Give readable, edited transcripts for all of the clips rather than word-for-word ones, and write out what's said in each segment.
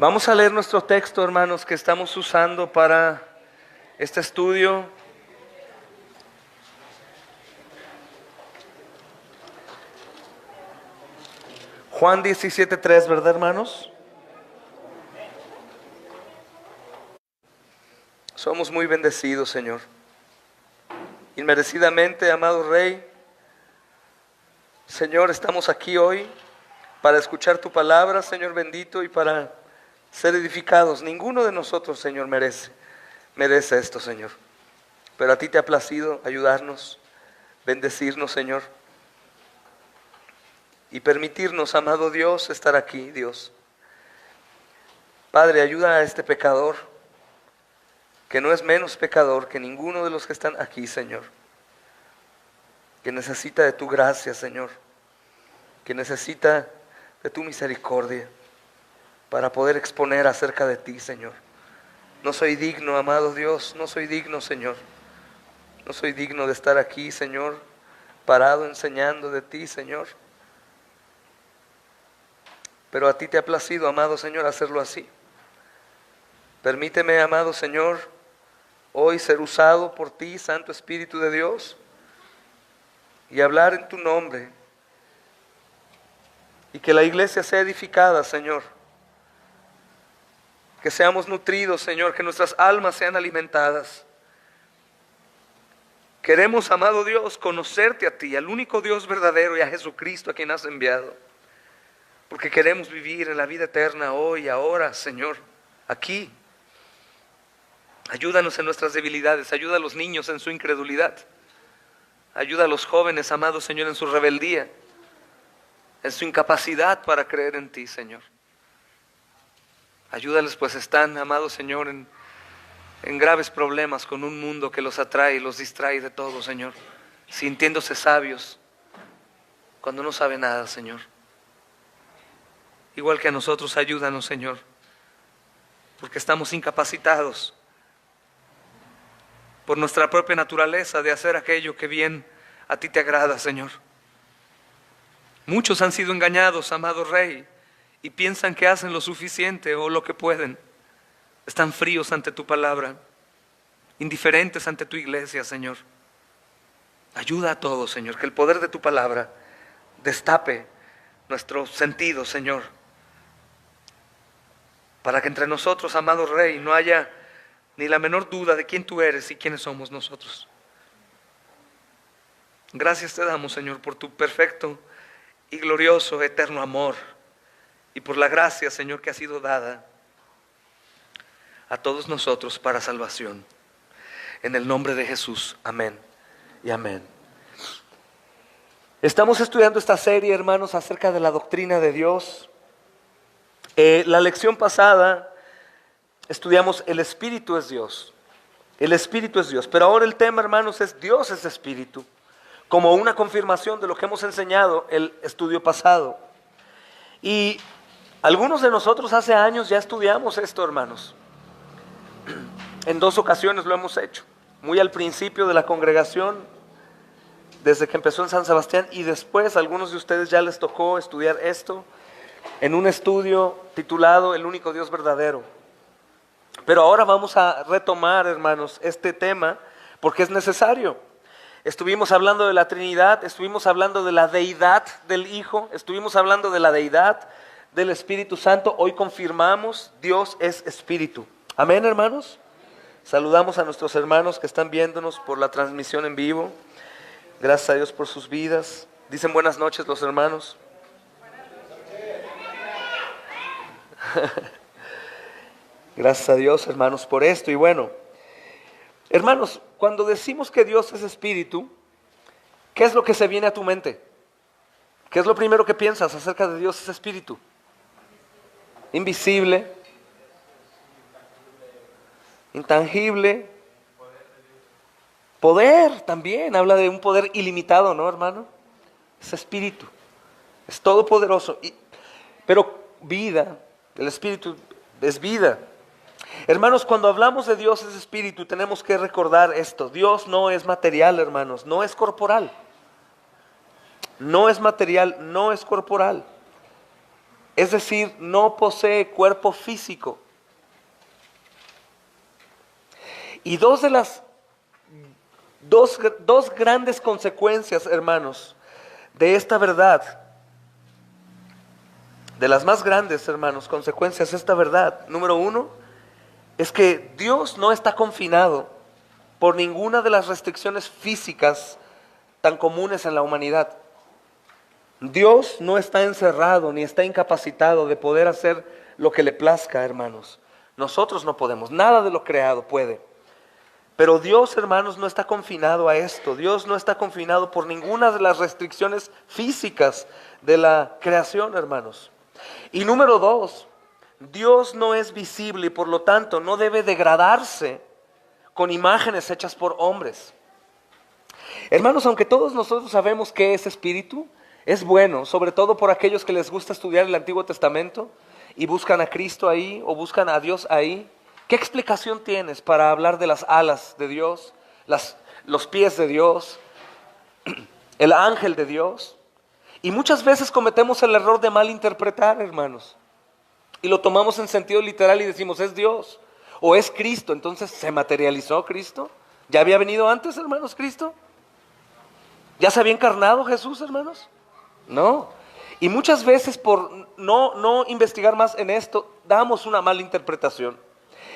Vamos a leer nuestro texto, hermanos, que estamos usando para este estudio. Juan 17:3, ¿verdad, hermanos? Somos muy bendecidos, Señor. Inmerecidamente, amado Rey, Señor, estamos aquí hoy para escuchar tu palabra, Señor bendito, y para ser edificados. Ninguno de nosotros, Señor, merece esto, Señor. Pero a ti te ha placido ayudarnos, bendecirnos, Señor, y permitirnos, amado Dios, estar aquí, Dios. Padre, ayuda a este pecador, que no es menos pecador que ninguno de los que están aquí, Señor, que necesita de tu gracia, Señor, que necesita de tu misericordia para poder exponer acerca de ti, Señor. No soy digno, amado Dios, no soy digno, Señor. No soy digno de estar aquí, Señor, parado enseñando de ti, Señor. Pero a ti te ha placido, amado Señor, hacerlo así. Permíteme, amado Señor, hoy ser usado por ti, Santo Espíritu de Dios, y hablar en tu nombre, y que la iglesia sea edificada, Señor. Que seamos nutridos, Señor, que nuestras almas sean alimentadas. Queremos, amado Dios, conocerte a ti, al único Dios verdadero, y a Jesucristo a quien has enviado. Porque queremos vivir en la vida eterna hoy, ahora, Señor, aquí. Ayúdanos en nuestras debilidades, ayuda a los niños en su incredulidad. Ayuda a los jóvenes, amado Señor, en su rebeldía, en su incapacidad para creer en ti, Señor. Ayúdales, pues están, amado Señor, en graves problemas con un mundo que los atrae y los distrae de todo, Señor, sintiéndose sabios cuando no sabe nada, Señor. Igual que a nosotros, ayúdanos, Señor, porque estamos incapacitados por nuestra propia naturaleza de hacer aquello que bien a ti te agrada, Señor. Muchos han sido engañados, amado Rey, y piensan que hacen lo suficiente o lo que pueden. Están fríos ante tu palabra, indiferentes ante tu iglesia, Señor. Ayuda a todos, Señor, que el poder de tu palabra destape nuestros sentidos, Señor, para que entre nosotros, amado Rey, no haya ni la menor duda de quién tú eres y quiénes somos nosotros. Gracias te damos, Señor, por tu perfecto y glorioso, eterno amor, y por la gracia, Señor, que ha sido dada a todos nosotros para salvación. En el nombre de Jesús, amén y amén. Estamos estudiando esta serie, hermanos, acerca de la doctrina de Dios. La lección pasada estudiamos el Espíritu es Dios. El Espíritu es Dios. Pero ahora el tema, hermanos, es Dios es Espíritu, como una confirmación de lo que hemos enseñado el estudio pasado. Y algunos de nosotros hace años ya estudiamos esto, hermanos. En 2 ocasiones lo hemos hecho. Muy al principio de la congregación, desde que empezó en San Sebastián, y después a algunos de ustedes ya les tocó estudiar esto en un estudio titulado El único Dios verdadero. Pero ahora vamos a retomar, hermanos, este tema porque es necesario. Estuvimos hablando de la Trinidad, estuvimos hablando de la deidad del Hijo, estuvimos hablando de la deidad del Espíritu Santo. Hoy confirmamos, Dios es Espíritu. Amén, hermanos. Saludamos a nuestros hermanos que están viéndonos por la transmisión en vivo. Gracias a Dios por sus vidas. Dicen buenas noches los hermanos. Gracias a Dios, hermanos, por esto. Y bueno, hermanos, cuando decimos que Dios es Espíritu, ¿qué es lo que se viene a tu mente? ¿Qué es lo primero que piensas acerca de Dios es Espíritu? Invisible, intangible, poder también, habla de un poder ilimitado, ¿no, hermano? Es Espíritu, es todopoderoso, pero vida, el Espíritu es vida. Hermanos, cuando hablamos de Dios es Espíritu, tenemos que recordar esto: Dios no es material, hermanos, no es corporal. No es material, no es corporal. es decir, no posee cuerpo físico. Y dos grandes consecuencias, hermanos, de esta verdad, de las más grandes, hermanos, consecuencias de esta verdad. Número uno, es que Dios no está confinado por ninguna de las restricciones físicas tan comunes en la humanidad. Dios no está encerrado ni está incapacitado de poder hacer lo que le plazca, hermanos. Nosotros no podemos, nada de lo creado puede. Pero Dios, hermanos, no está confinado a esto. Dios no está confinado por ninguna de las restricciones físicas de la creación, hermanos. Y número dos, Dios no es visible y por lo tanto no debe degradarse con imágenes hechas por hombres. Hermanos, aunque todos nosotros sabemos qué es espíritu, es bueno, sobre todo por aquellos que les gusta estudiar el Antiguo Testamento y buscan a Cristo ahí o buscan a Dios ahí. ¿Qué explicación tienes para hablar de las alas de Dios, los pies de Dios, el ángel de Dios? Y muchas veces cometemos el error de malinterpretar, hermanos, y lo tomamos en sentido literal y decimos, es Dios o es Cristo. Entonces, ¿se materializó Cristo? ¿Ya había venido antes, hermanos, Cristo? ¿Ya se había encarnado Jesús, hermanos? No. Y muchas veces por no investigar más en esto, damos una mala interpretación.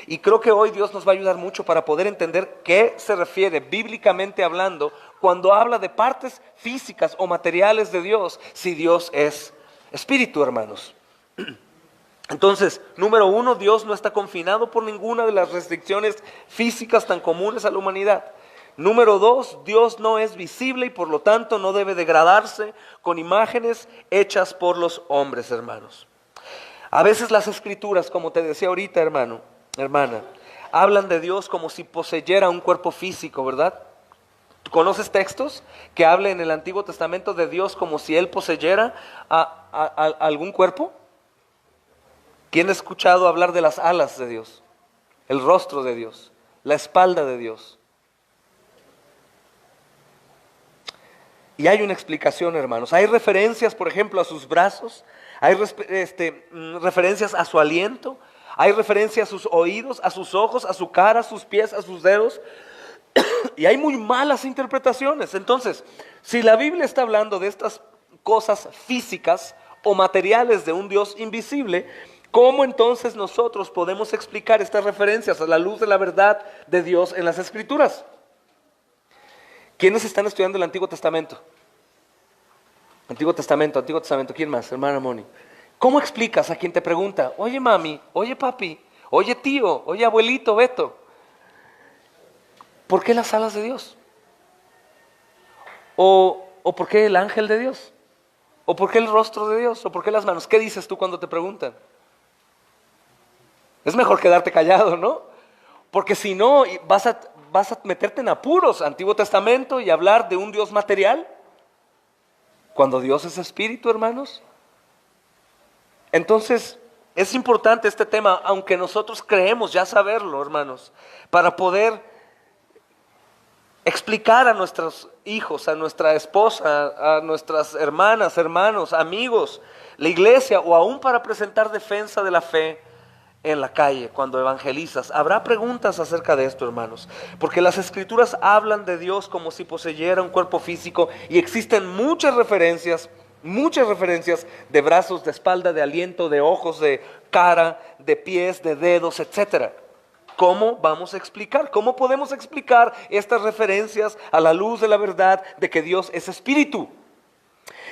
Y creo que hoy Dios nos va a ayudar mucho para poder entender qué se refiere bíblicamente hablando cuando habla de partes físicas o materiales de Dios, si Dios es espíritu, hermanos. Entonces, número uno, Dios no está confinado por ninguna de las restricciones físicas tan comunes a la humanidad. Número dos, Dios no es visible y por lo tanto no debe degradarse con imágenes hechas por los hombres, hermanos. A veces las escrituras, como te decía ahorita, hermana, hablan de Dios como si poseyera un cuerpo físico, ¿verdad? ¿Conoces textos que hablen en el Antiguo Testamento de Dios como si Él poseyera a algún cuerpo? ¿Quién ha escuchado hablar de las alas de Dios? El rostro de Dios, la espalda de Dios. Y hay una explicación, hermanos. Hay referencias, por ejemplo, a sus brazos. Hay referencias a su aliento. Hay referencias a sus oídos, a sus ojos, a su cara, a sus pies, a sus dedos. Y hay muy malas interpretaciones. Entonces, si la Biblia está hablando de estas cosas físicas o materiales de un Dios invisible, ¿cómo entonces nosotros podemos explicar estas referencias a la luz de la verdad de Dios en las Escrituras? ¿Quiénes están estudiando el Antiguo Testamento? Antiguo Testamento, ¿quién más? Hermana Moni. ¿Cómo explicas a quien te pregunta, oye mami, oye papi, oye tío, oye abuelito Beto, ¿por qué las alas de Dios? ¿O por qué el ángel de Dios? ¿O por qué el rostro de Dios? ¿O por qué las manos? ¿Qué dices tú cuando te preguntan? Es mejor quedarte callado, ¿no? Porque si no, vas a meterte en apuros, Antiguo Testamento, y hablar de un Dios material, cuando Dios es espíritu, hermanos. Entonces, es importante este tema, aunque nosotros creemos ya saberlo, hermanos, para poder explicar a nuestros hijos, a nuestra esposa, a nuestras hermanas, hermanos, amigos, la iglesia, o aún para presentar defensa de la fe en la calle, cuando evangelizas. Habrá preguntas acerca de esto, hermanos, porque las Escrituras hablan de Dios como si poseyera un cuerpo físico, y existen muchas referencias de brazos, de espalda, de aliento, de ojos, de cara, de pies, de dedos, etcétera. ¿Cómo vamos a explicar? ¿Cómo podemos explicar estas referencias a la luz de la verdad de que Dios es espíritu?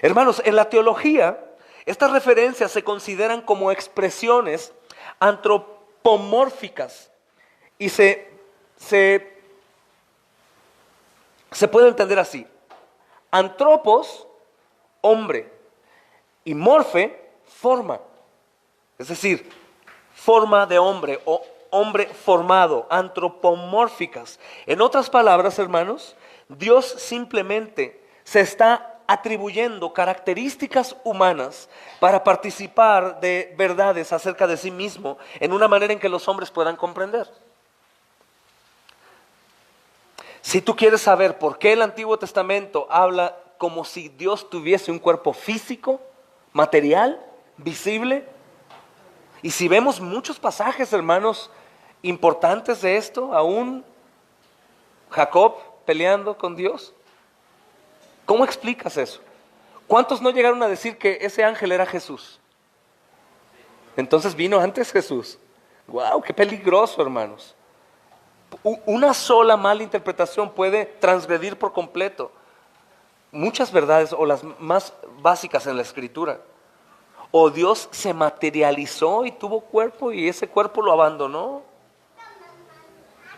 Hermanos, en la teología, estas referencias se consideran como expresiones antropomórficas y se puede entender así: antropos, hombre, y morfe, forma, es decir, forma de hombre o hombre formado, antropomórficas. En otras palabras, hermanos, Dios simplemente se está atribuyendo características humanas para participar de verdades acerca de sí mismo en una manera en que los hombres puedan comprender. Si tú quieres saber por qué el Antiguo Testamento habla como si Dios tuviese un cuerpo físico, material, visible. Y si vemos muchos pasajes, hermanos, importantes de esto, aún Jacob peleando con Dios. ¿Cómo explicas eso? ¿Cuántos no llegaron a decir que ese ángel era Jesús? Entonces vino antes Jesús. ¡Wow! ¡Qué peligroso, hermanos! Una sola mala interpretación puede transgredir por completo muchas verdades o las más básicas en la Escritura. O Dios se materializó y tuvo cuerpo y ese cuerpo lo abandonó.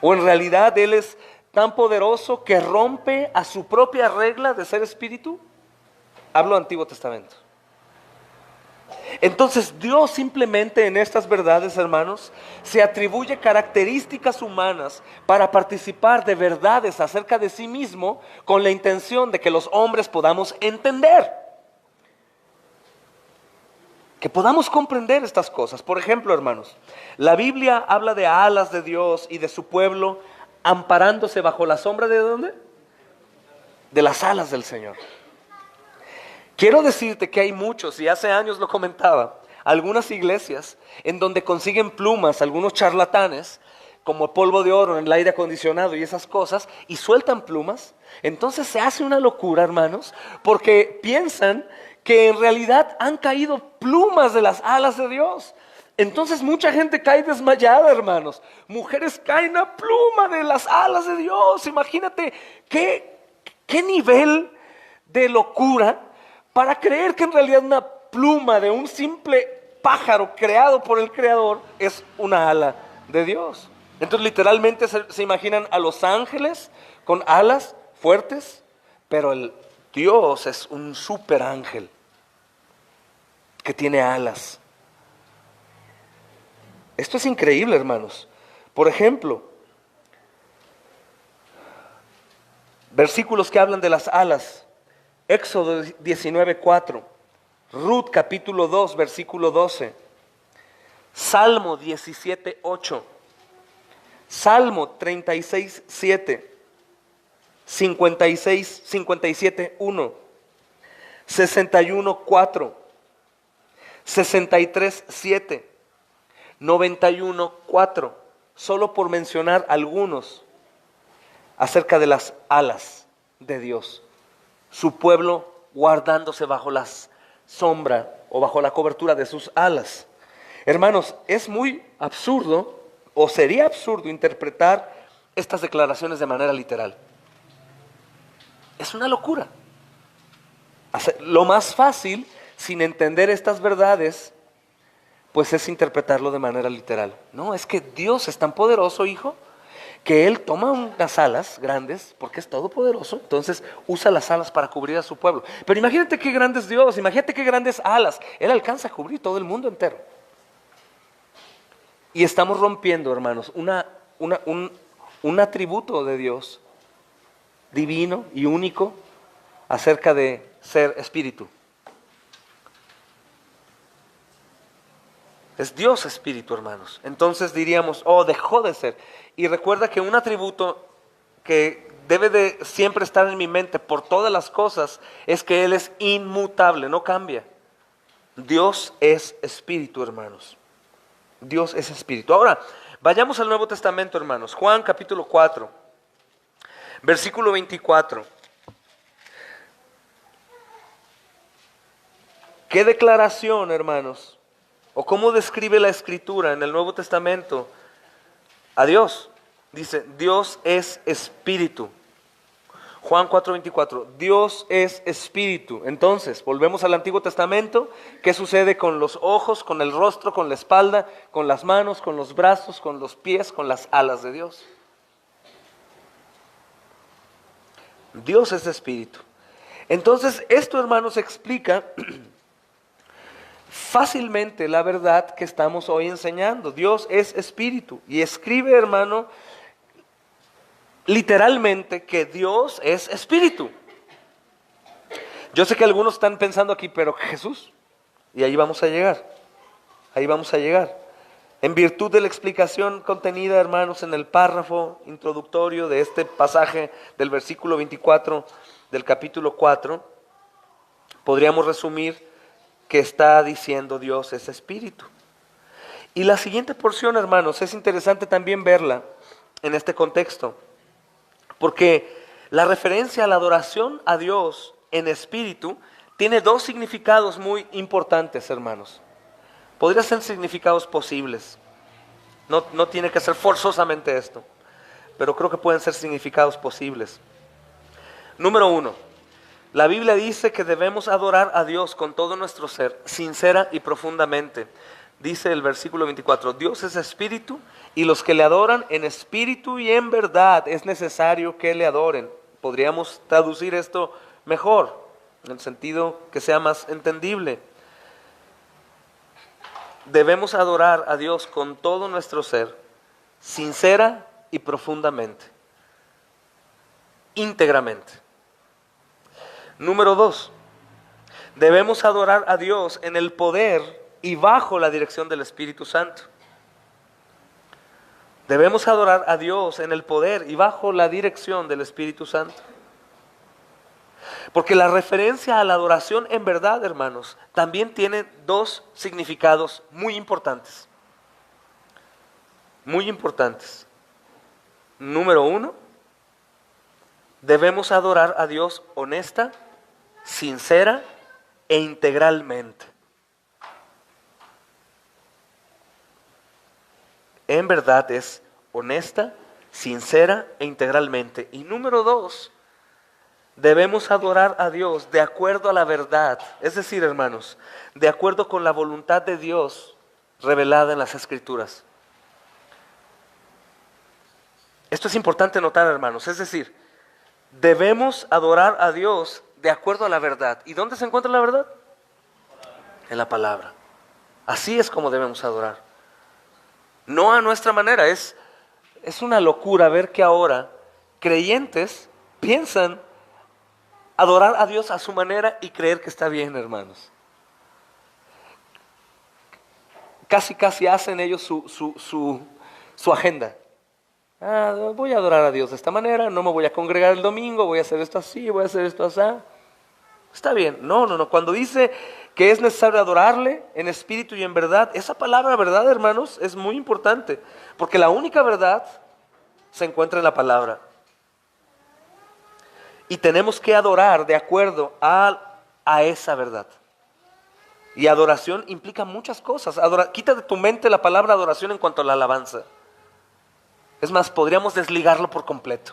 O en realidad Él es tan poderoso que rompe a su propia regla de ser espíritu. Hablo Antiguo Testamento. Entonces Dios simplemente en estas verdades, hermanos, se atribuye características humanas para participar de verdades acerca de sí mismo con la intención de que los hombres podamos entender. Que podamos comprender estas cosas. Por ejemplo, hermanos, la Biblia habla de alas de Dios y de su pueblo amparándose bajo la sombra ¿de dónde? De las alas del Señor. Quiero decirte que hay muchos, y hace años lo comentaba, algunas iglesias en donde consiguen plumas, algunos charlatanes, como polvo de oro en el aire acondicionado y esas cosas, y sueltan plumas. Entonces se hace una locura, hermanos, porque piensan que en realidad han caído plumas de las alas de Dios. Entonces mucha gente cae desmayada, hermanos. Mujeres caen a pluma de las alas de Dios. Imagínate qué nivel de locura para creer que en realidad una pluma de un simple pájaro creado por el Creador es una ala de Dios. Entonces literalmente se imaginan a los ángeles con alas fuertes, pero el Dios es un super ángel que tiene alas. Esto es increíble, hermanos. Por ejemplo, versículos que hablan de las alas. Éxodo 19:4, Ruth capítulo 2, versículo 12, Salmo 17:8, Salmo 36:7, 57:1, 61:4, 63:7, 91:4, solo por mencionar algunos acerca de las alas de Dios. Su pueblo guardándose bajo la sombra o bajo la cobertura de sus alas. Hermanos, es muy absurdo o sería absurdo interpretar estas declaraciones de manera literal. Es una locura. Lo más fácil, sin entender estas verdades, pues es interpretarlo de manera literal. No, es que Dios es tan poderoso, hijo, que Él toma unas alas grandes, porque es todopoderoso, entonces usa las alas para cubrir a su pueblo. Pero imagínate qué grande es Dios, imagínate qué grandes alas. Él alcanza a cubrir todo el mundo entero. Y estamos rompiendo, hermanos, un atributo de Dios, divino y único, acerca de ser espíritu. Es Dios espíritu, hermanos. Entonces diríamos, oh, dejó de ser. Y recuerda que un atributo que debe de siempre estar en mi mente por todas las cosas es que Él es inmutable, no cambia. Dios es espíritu, hermanos. Dios es espíritu. Ahora, vayamos al Nuevo Testamento, hermanos. Juan capítulo 4, versículo 24. ¿Qué declaración, hermanos? ¿O cómo describe la Escritura en el Nuevo Testamento a Dios? Dice, Dios es espíritu. Juan 4:24, Dios es espíritu. Entonces, volvemos al Antiguo Testamento. ¿Qué sucede con los ojos, con el rostro, con la espalda, con las manos, con los brazos, con los pies, con las alas de Dios? Dios es espíritu. Entonces, esto, hermanos, explica fácilmente la verdad que estamos hoy enseñando. Dios es espíritu. Y escribe, hermano, literalmente que Dios es espíritu. Yo sé que algunos están pensando aquí, pero Jesús, y ahí vamos a llegar. Ahí vamos a llegar. En virtud de la explicación contenida, hermanos, en el párrafo introductorio de este pasaje del versículo 24 del capítulo 4, podríamos resumir que está diciendo Dios es espíritu. Y la siguiente porción, hermanos, es interesante también verla en este contexto, porque la referencia a la adoración a Dios en espíritu tiene dos significados muy importantes, hermanos. Podrían ser significados posibles. No tiene que ser forzosamente esto, pero creo que pueden ser significados posibles. Número uno, la Biblia dice que debemos adorar a Dios con todo nuestro ser, sincera y profundamente. Dice el versículo 24, Dios es espíritu y los que le adoran en espíritu y en verdad es necesario que le adoren. Podríamos traducir esto mejor, en el sentido que sea más entendible. Debemos adorar a Dios con todo nuestro ser, sincera y profundamente, íntegramente. Número 2, debemos adorar a Dios en el poder y bajo la dirección del Espíritu Santo. Debemos adorar a Dios en el poder y bajo la dirección del Espíritu Santo. Porque la referencia a la adoración en verdad, hermanos, también tiene dos significados muy importantes. Muy importantes. Número 1, debemos adorar a Dios honesta, sincera e integralmente. En verdad es honesta, sincera e integralmente. Y número 2, debemos adorar a Dios de acuerdo a la verdad. Es decir, hermanos, de acuerdo con la voluntad de Dios revelada en las Escrituras. Esto es importante notar, hermanos. Es decir, debemos adorar a Dios de acuerdo a la verdad. ¿Y dónde se encuentra la verdad? En la palabra. Así es como debemos adorar. No a nuestra manera. Es una locura ver que ahora creyentes piensan adorar a Dios a su manera y creer que está bien, hermanos. Casi hacen ellos su agenda. Voy a adorar a Dios de esta manera, no me voy a congregar el domingo, voy a hacer esto así, voy a hacer esto así. Está bien. No. Cuando dice que es necesario adorarle en espíritu y en verdad, esa palabra verdad, hermanos, es muy importante. Porque la única verdad se encuentra en la palabra. Y tenemos que adorar de acuerdo a esa verdad. Y adoración implica muchas cosas. Quita de tu mente la palabra adoración en cuanto a la alabanza. Es más, podríamos desligarlo por completo.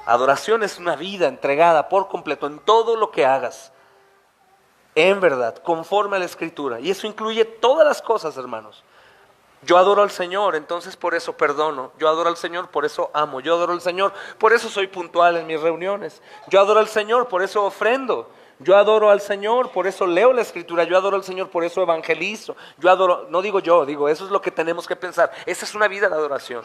Adoración es una vida entregada por completo en todo lo que hagas. En verdad, conforme a la Escritura. Y eso incluye todas las cosas, hermanos. Yo adoro al Señor, entonces por eso perdono. Yo adoro al Señor, por eso amo. Yo adoro al Señor, por eso soy puntual en mis reuniones. Yo adoro al Señor, por eso ofrendo. Yo adoro al Señor, por eso leo la Escritura. Yo adoro al Señor, por eso evangelizo. Yo adoro, no digo yo, digo, eso es lo que tenemos que pensar. Esa es una vida de adoración.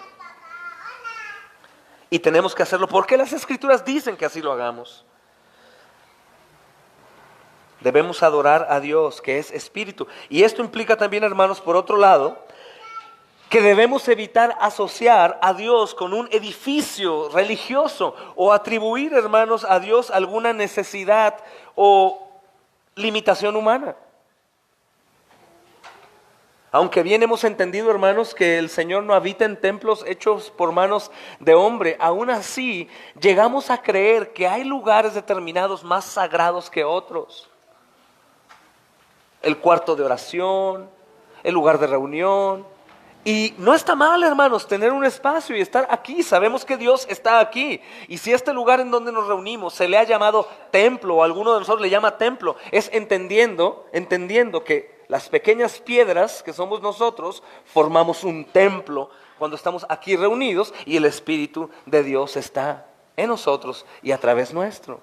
Y tenemos que hacerlo porque las Escrituras dicen que así lo hagamos. Debemos adorar a Dios, que es espíritu. Y esto implica también, hermanos, por otro lado, que debemos evitar asociar a Dios con un edificio religioso o atribuir, hermanos, a Dios alguna necesidad o limitación humana. Aunque bien hemos entendido, hermanos, que el Señor no habita en templos hechos por manos de hombre, aún así llegamos a creer que hay lugares determinados más sagrados que otros. El cuarto de oración, el lugar de reunión. Y no está mal, hermanos, tener un espacio y estar aquí. Sabemos que Dios está aquí. Y si este lugar en donde nos reunimos se le ha llamado templo, o alguno de nosotros le llama templo, es entendiendo que las pequeñas piedras que somos nosotros formamos un templo cuando estamos aquí reunidos y el Espíritu de Dios está en nosotros y a través nuestro.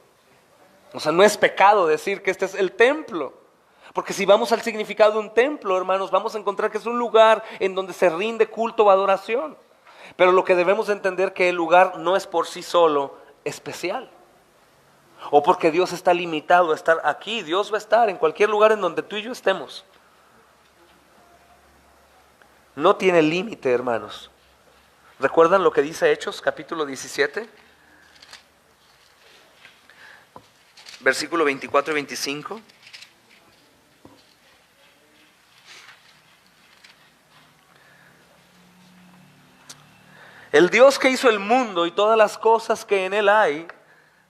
O sea, no es pecado decir que este es el templo. Porque si vamos al significado de un templo, hermanos, vamos a encontrar que es un lugar en donde se rinde culto o adoración. Pero lo que debemos entender es que el lugar no es por sí solo especial. O porque Dios está limitado a estar aquí. Dios va a estar en cualquier lugar en donde tú y yo estemos. No tiene límite, hermanos. ¿Recuerdan lo que dice Hechos, capítulo 17? Versículo 24 y 25. El Dios que hizo el mundo y todas las cosas que en él hay,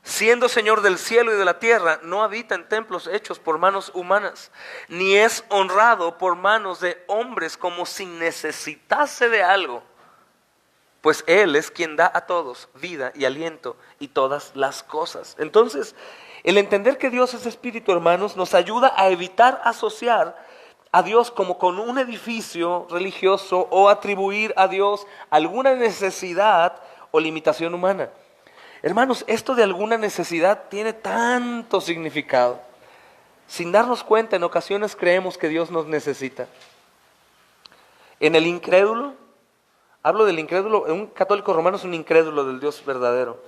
siendo Señor del cielo y de la tierra, no habita en templos hechos por manos humanas, ni es honrado por manos de hombres como si necesitase de algo, pues Él es quien da a todos vida y aliento y todas las cosas. Entonces, el entender que Dios es espíritu, hermanos, nos ayuda a evitar asociar a Dios como con un edificio religioso o atribuir a Dios alguna necesidad o limitación humana. Hermanos, esto de alguna necesidad tiene tanto significado. Sin darnos cuenta, en ocasiones creemos que Dios nos necesita. En el incrédulo, hablo del incrédulo, un católico romano es un incrédulo del Dios verdadero.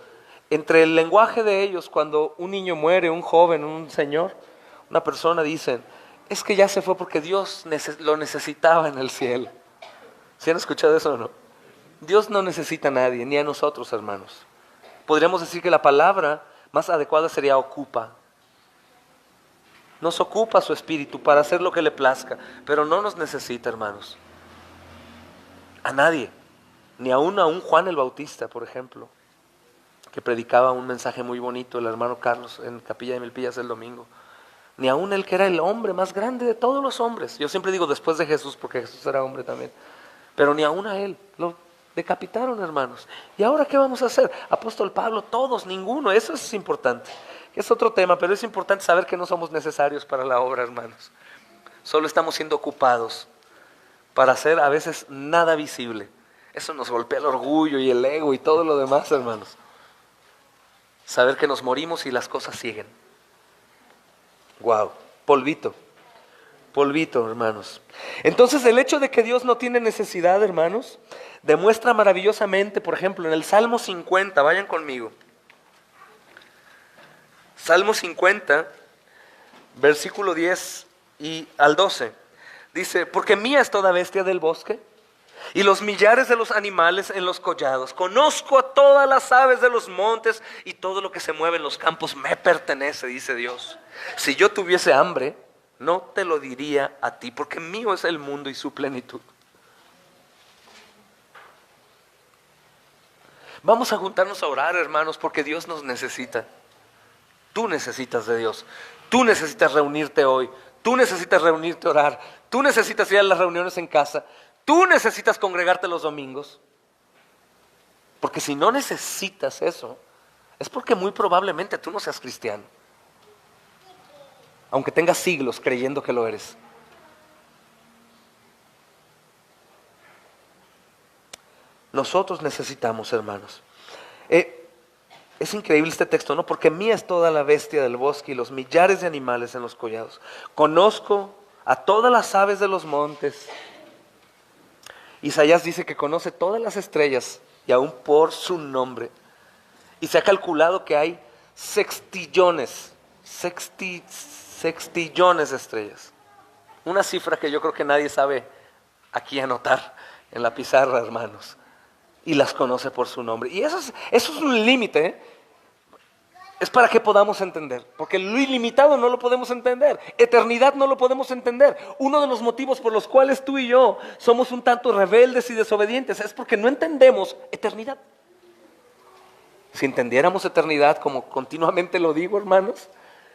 Entre el lenguaje de ellos, cuando un niño muere, un joven, un señor, una persona, dicen, es que ya se fue porque Dios lo necesitaba en el cielo. ¿Sí han escuchado eso o no? Dios no necesita a nadie, ni a nosotros, hermanos. Podríamos decir que la palabra más adecuada sería ocupa. Nos ocupa su espíritu para hacer lo que le plazca, pero no nos necesita, hermanos. A nadie, ni aún a un Juan el Bautista, por ejemplo, que predicaba un mensaje muy bonito, el hermano Carlos, en Capilla de Milpillas el domingo. Ni aún él, que era el hombre más grande de todos los hombres. Yo siempre digo después de Jesús, porque Jesús era hombre también. Pero ni aún a él lo decapitaron, hermanos. ¿Y ahora qué vamos a hacer? Apóstol Pablo, todos, ninguno. Eso es importante. Es otro tema, pero es importante saber que no somos necesarios para la obra, hermanos. Solo estamos siendo ocupados para hacer a veces nada visible. Eso nos golpea el orgullo y el ego y todo lo demás, hermanos. Saber que nos morimos y las cosas siguen. Wow, polvito, hermanos. Entonces el hecho de que Dios no tiene necesidad, hermanos, demuestra maravillosamente, por ejemplo, en el Salmo 50, vayan conmigo. Salmo 50, versículo 10 y al 12. Dice, porque mía es toda bestia del bosque y los millares de los animales en los collados. Conozco a todas las aves de los montes y todo lo que se mueve en los campos me pertenece, dice Dios. Si yo tuviese hambre, no te lo diría a ti, porque mío es el mundo y su plenitud. Vamos a juntarnos a orar, hermanos, porque Dios nos necesita. Tú necesitas de Dios. Tú necesitas reunirte hoy. Tú necesitas reunirte a orar. Tú necesitas ir a las reuniones en casa. Tú necesitas congregarte los domingos. Porque si no necesitas eso, es porque muy probablemente tú no seas cristiano. Aunque tengas siglos creyendo que lo eres. Nosotros necesitamos, hermanos. Es increíble este texto, ¿no? Porque mía es toda la bestia del bosque y los millares de animales en los collados. Conozco a todas las aves de los montes. Isaías dice que conoce todas las estrellas y aún por su nombre. Y se ha calculado que hay sextillones de estrellas. Una cifra que yo creo que nadie sabe aquí anotar en la pizarra, hermanos. Y las conoce por su nombre. Y eso es un límite, ¿eh? Es para que podamos entender. Porque lo ilimitado no lo podemos entender. Eternidad no lo podemos entender. Uno de los motivos por los cuales tú y yo somos un tanto rebeldes y desobedientes es porque no entendemos eternidad. Si entendiéramos eternidad, como continuamente lo digo, hermanos,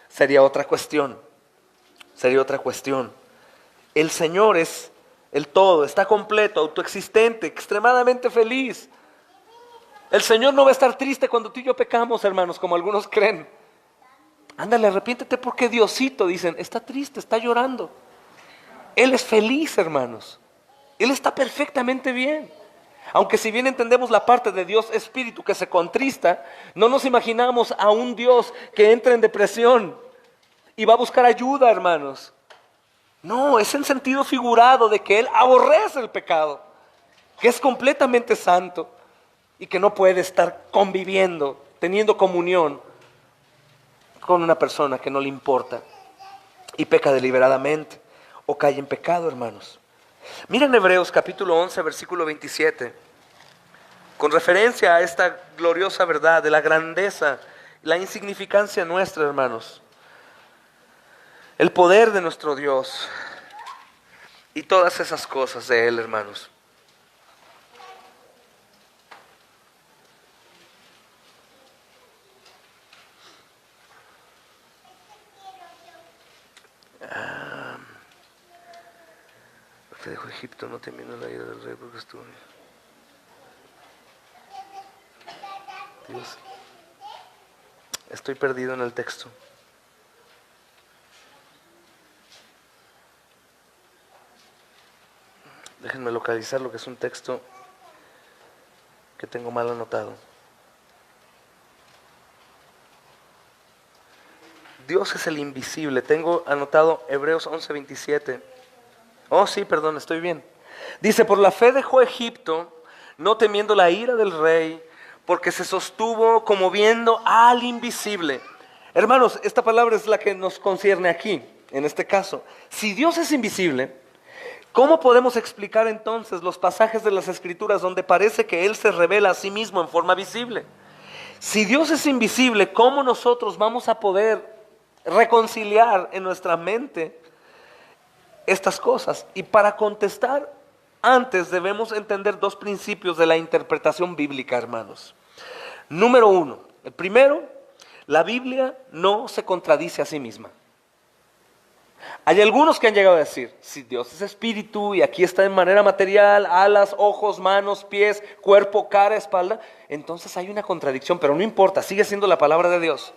sería otra cuestión. Sería otra cuestión. El Señor es el todo, está completo, autoexistente, extremadamente feliz. El Señor no va a estar triste cuando tú y yo pecamos, hermanos, como algunos creen. Ándale, arrepiéntete porque Diosito, dicen, está triste, está llorando. Él es feliz, hermanos. Él está perfectamente bien. Aunque si bien entendemos la parte de Dios Espíritu que se contrista, no nos imaginamos a un Dios que entra en depresión y va a buscar ayuda, hermanos. No, es en sentido figurado de que Él aborrece el pecado, que es completamente santo y que no puede estar conviviendo, teniendo comunión con una persona que no le importa y peca deliberadamente o cae en pecado, hermanos. Miren Hebreos capítulo 11, versículo 27, con referencia a esta gloriosa verdad de la grandeza, la insignificancia nuestra, hermanos. El poder de nuestro Dios y todas esas cosas de Él, hermanos. dejó Egipto, no temiendo la ira del rey porque estuvo... Dios, estoy perdido en el texto. Déjenme localizar lo que es un texto que tengo mal anotado. Dios es el invisible. Tengo anotado Hebreos 11:27. Oh, sí, perdón, estoy bien. Dice, por la fe dejó Egipto, no temiendo la ira del rey, porque se sostuvo como viendo al invisible. Hermanos, esta palabra es la que nos concierne aquí, en este caso. Si Dios es invisible, ¿cómo podemos explicar entonces los pasajes de las Escrituras donde parece que Él se revela a sí mismo en forma visible? Si Dios es invisible, ¿cómo nosotros vamos a poder reconciliar en nuestra mente estas cosas? Y para contestar, antes debemos entender dos principios de la interpretación bíblica, hermanos. Número uno, el primero, la Biblia no se contradice a sí misma. Hay algunos que han llegado a decir, si Dios es espíritu y aquí está de manera material, alas, ojos, manos, pies, cuerpo, cara, espalda, entonces hay una contradicción, pero no importa, sigue siendo la palabra de Dios.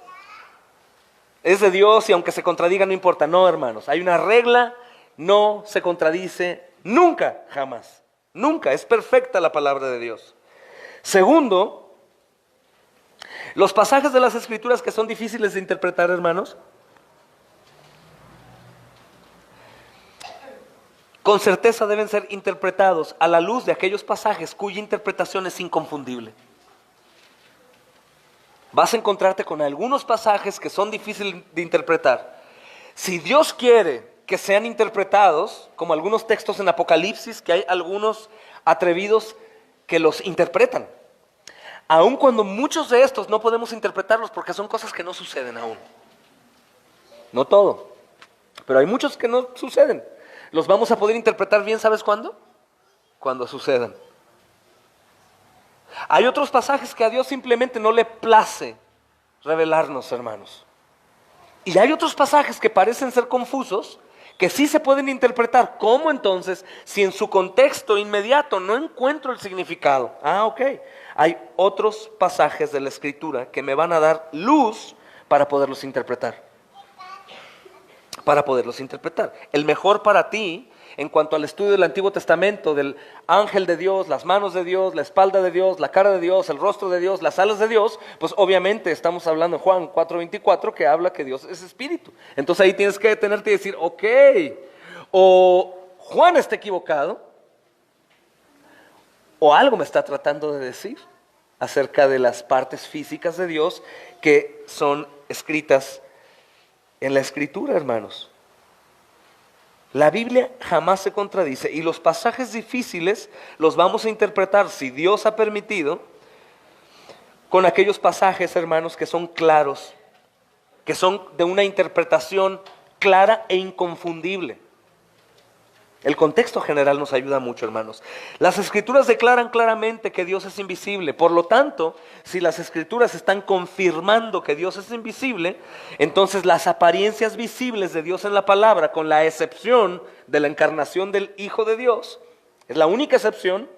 Es de Dios y aunque se contradiga no importa. No, hermanos, hay una regla, no se contradice nunca, jamás. Nunca, es perfecta la palabra de Dios. Segundo, los pasajes de las Escrituras que son difíciles de interpretar, hermanos, con certeza deben ser interpretados a la luz de aquellos pasajes cuya interpretación es inconfundible. Vas a encontrarte con algunos pasajes que son difíciles de interpretar. Si Dios quiere que sean interpretados, como algunos textos en Apocalipsis, que hay algunos atrevidos que los interpretan, aun cuando muchos de estos no podemos interpretarlos porque son cosas que no suceden aún. No todo, pero hay muchos que no suceden. Los vamos a poder interpretar bien, ¿sabes cuándo? Cuando sucedan. Hay otros pasajes que a Dios simplemente no le place revelarnos, hermanos. Y hay otros pasajes que parecen ser confusos, que sí se pueden interpretar. ¿Cómo entonces? Si en su contexto inmediato no encuentro el significado. Ok. Hay otros pasajes de la Escritura que me van a dar luz para poderlos interpretar. Para poderlos interpretar. El mejor para ti, en cuanto al estudio del Antiguo Testamento, del ángel de Dios, las manos de Dios, la espalda de Dios, la cara de Dios, el rostro de Dios, las alas de Dios, pues obviamente estamos hablando en Juan 4:24 que habla que Dios es espíritu. Entonces ahí tienes que detenerte y decir, ok, o Juan está equivocado, o algo me está tratando de decir acerca de las partes físicas de Dios que son escritas en la Escritura, hermanos. La Biblia jamás se contradice y los pasajes difíciles los vamos a interpretar, si Dios ha permitido, con aquellos pasajes, hermanos, que son claros, que son de una interpretación clara e inconfundible. El contexto general nos ayuda mucho, hermanos. Las Escrituras declaran claramente que Dios es invisible. Por lo tanto, si las Escrituras están confirmando que Dios es invisible, entonces las apariencias visibles de Dios en la palabra, con la excepción de la encarnación del Hijo de Dios, es la única excepción,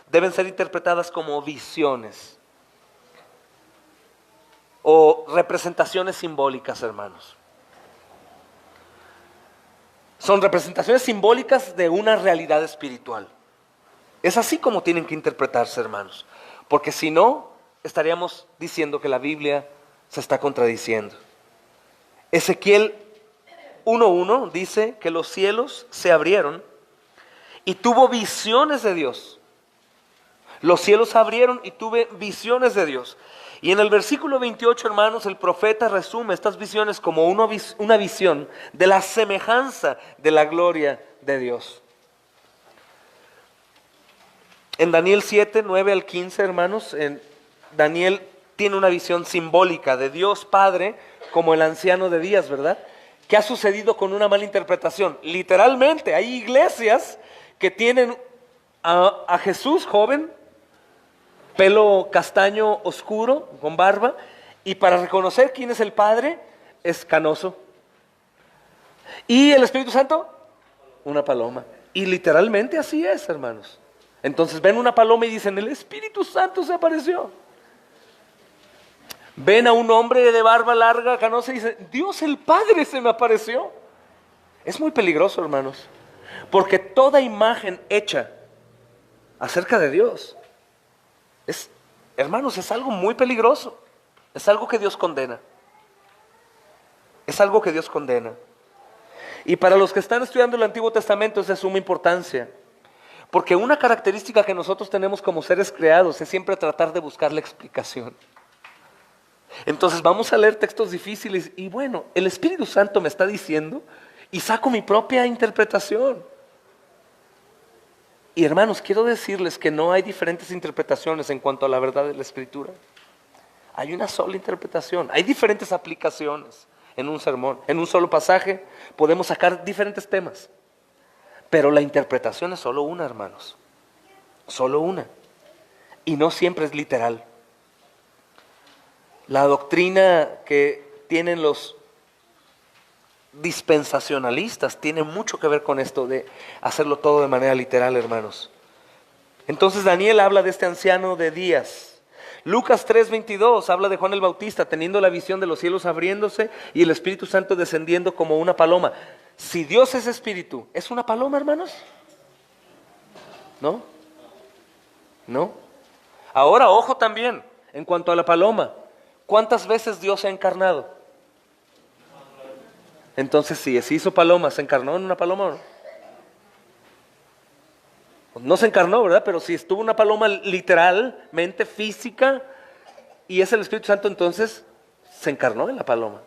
deben ser interpretadas como visiones o representaciones simbólicas, hermanos. Son representaciones simbólicas de una realidad espiritual. Es así como tienen que interpretarse, hermanos. Porque si no, estaríamos diciendo que la Biblia se está contradiciendo. Ezequiel 1:1 dice que los cielos se abrieron y tuvo visiones de Dios. Los cielos se abrieron y tuve visiones de Dios. Y en el versículo 28, hermanos, el profeta resume estas visiones como una visión de la semejanza de la gloria de Dios. En Daniel 7:9-15, hermanos, Daniel tiene una visión simbólica de Dios Padre como el anciano de días, ¿verdad? ¿Qué ha sucedido con una mala interpretación? Literalmente, hay iglesias que tienen a Jesús joven, pelo castaño oscuro, con barba, y para reconocer quién es el Padre, es canoso. ¿Y el Espíritu Santo? Una paloma. Y literalmente así es, hermanos. Entonces ven una paloma y dicen, el Espíritu Santo se apareció. Ven a un hombre de barba larga, canosa, y dicen, Dios el Padre se me apareció. Es muy peligroso, hermanos, porque toda imagen hecha acerca de Dios hermanos, es algo muy peligroso. Es algo que Dios condena. Es algo que Dios condena. Y para los que están estudiando el Antiguo Testamento es de suma importancia. Porque una característica que nosotros tenemos como seres creados es siempre tratar de buscar la explicación. Entonces vamos a leer textos difíciles y bueno, el Espíritu Santo me está diciendo y saco mi propia interpretación. Y hermanos, quiero decirles que no hay diferentes interpretaciones en cuanto a la verdad de la Escritura. Hay una sola interpretación, hay diferentes aplicaciones en un sermón. En un solo pasaje podemos sacar diferentes temas. Pero la interpretación es solo una, hermanos. Solo una. Y no siempre es literal. La doctrina que tienen los dispensacionalistas tiene mucho que ver con esto de hacerlo todo de manera literal, hermanos. Entonces Daniel habla de este anciano de días. Lucas 3:22 habla de Juan el Bautista teniendo la visión de los cielos abriéndose y el Espíritu Santo descendiendo como una paloma. Si Dios es espíritu, ¿es una paloma, hermanos? ¿No? ¿No? Ahora, ojo también, en cuanto a la paloma, ¿cuántas veces Dios se ha encarnado? Entonces, si se hizo paloma, ¿se encarnó en una paloma o no? No se encarnó, ¿verdad? Pero si estuvo una paloma literalmente física y es el Espíritu Santo, entonces se encarnó en la paloma.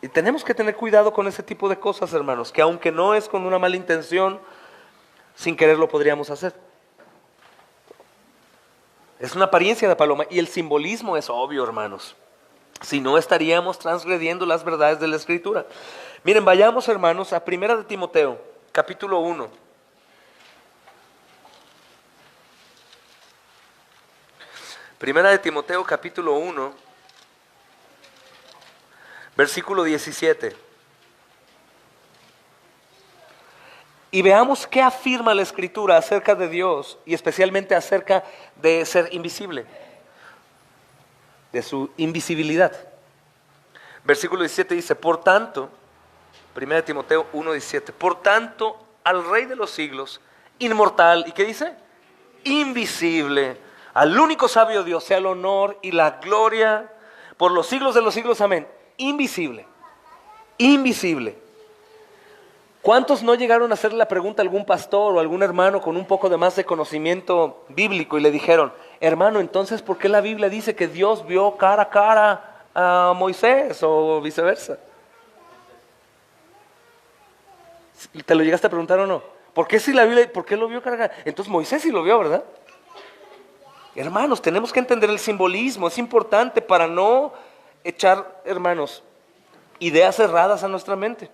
Y tenemos que tener cuidado con ese tipo de cosas, hermanos, que aunque no es con una mala intención, sin querer lo podríamos hacer. Es una apariencia de paloma y el simbolismo es obvio, hermanos. Si no, estaríamos transgrediendo las verdades de la Escritura. Miren, vayamos, hermanos, a 1 de Timoteo, capítulo 1. Primera de Timoteo, capítulo 1, versículo 17. Y veamos qué afirma la Escritura acerca de Dios y especialmente acerca de ser invisible, de su invisibilidad. Versículo 17 dice, por tanto, 1 Timoteo 1:17, por tanto, al Rey de los siglos, inmortal, ¿y qué dice? Invisible, al único sabio Dios, sea el honor y la gloria por los siglos de los siglos, amén. Invisible, invisible. ¿Cuántos no llegaron a hacerle la pregunta a algún pastor o algún hermano con un poco de más de conocimiento bíblico y le dijeron, hermano, entonces ¿por qué la Biblia dice que Dios vio cara a cara a Moisés o viceversa? ¿Te lo llegaste a preguntar o no? ¿Por qué si la Biblia, por qué lo vio cara a cara? Entonces Moisés sí lo vio, ¿verdad? Hermanos, tenemos que entender el simbolismo, es importante para no echar, hermanos, ideas erradas a nuestra mente.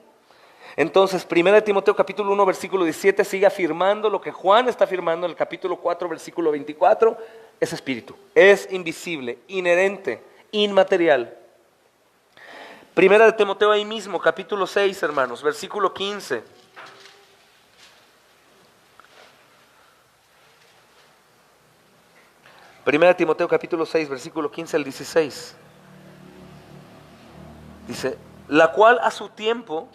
Entonces, 1 Timoteo capítulo 1 versículo 17 sigue afirmando lo que Juan está afirmando en el capítulo 4 versículo 24, es espíritu, es invisible, inherente, inmaterial. 1 Timoteo ahí mismo, capítulo 6, hermanos, versículo 15. Primera Timoteo capítulo 6, versículo 15 al 16. Dice, la cual a su tiempo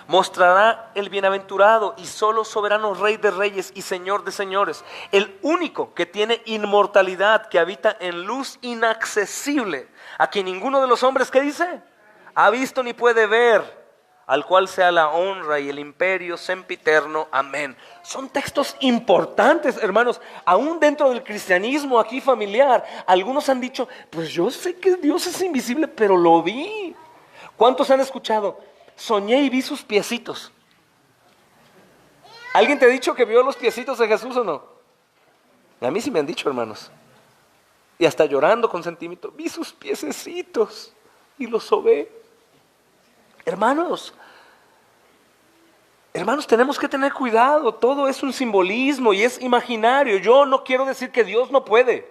mostrará el bienaventurado y solo soberano Rey de reyes y Señor de señores, el único que tiene inmortalidad, que habita en luz inaccesible, a quien ninguno de los hombres, ¿qué dice? Ha visto ni puede ver, al cual sea la honra y el imperio sempiterno, amén. Son textos importantes, hermanos, aún dentro del cristianismo aquí familiar. Algunos han dicho, pues yo sé que Dios es invisible, pero lo vi. ¿Cuántos han escuchado? Soñé y vi sus piecitos. ¿Alguien te ha dicho que vio los piecitos de Jesús o no? A mí sí me han dicho, hermanos. Y hasta llorando con sentimiento, vi sus piececitos y los sobé. Hermanos, tenemos que tener cuidado. Todo es un simbolismo y es imaginario. Yo no quiero decir que Dios no puede.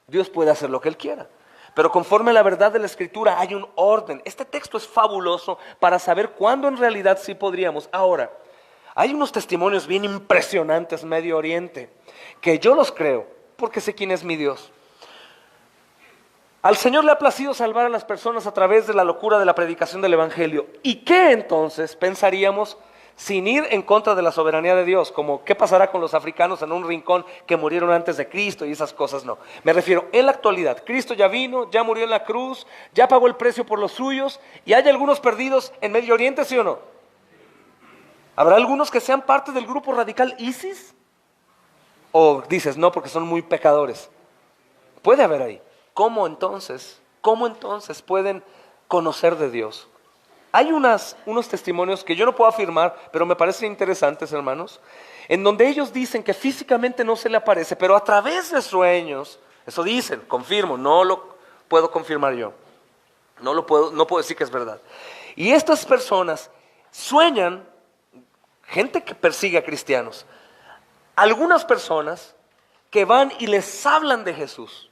Dios puede hacer lo que Él quiera. Pero conforme a la verdad de la Escritura hay un orden. Este texto es fabuloso para saber cuándo en realidad sí podríamos. Ahora, Hay unos testimonios bien impresionantes en Medio Oriente, que yo los creo, porque sé quién es mi Dios. Al Señor le ha placido salvar a las personas a través de la locura de la predicación del Evangelio. ¿Y qué entonces pensaríamos sin ir en contra de la soberanía de Dios? Como qué pasará con los africanos en un rincón que murieron antes de Cristo y esas cosas. No, me refiero en la actualidad. Cristo ya vino, ya murió en la cruz, ya pagó el precio por los suyos, y hay algunos perdidos en Medio Oriente, ¿sí o no? ¿Habrá algunos que sean parte del grupo radical ISIS? ¿O dices no porque son muy pecadores? Puede haber ahí. ¿Cómo entonces pueden conocer de Dios? Hay unos testimonios que yo no puedo afirmar, pero me parecen interesantes, hermanos, en donde ellos dicen que físicamente no se le aparece, pero a través de sueños, eso dicen, confirmo, no lo puedo confirmar yo, no puedo decir que es verdad. Y estas personas sueñan, gente que persigue a cristianos, algunas personas que van y les hablan de Jesús.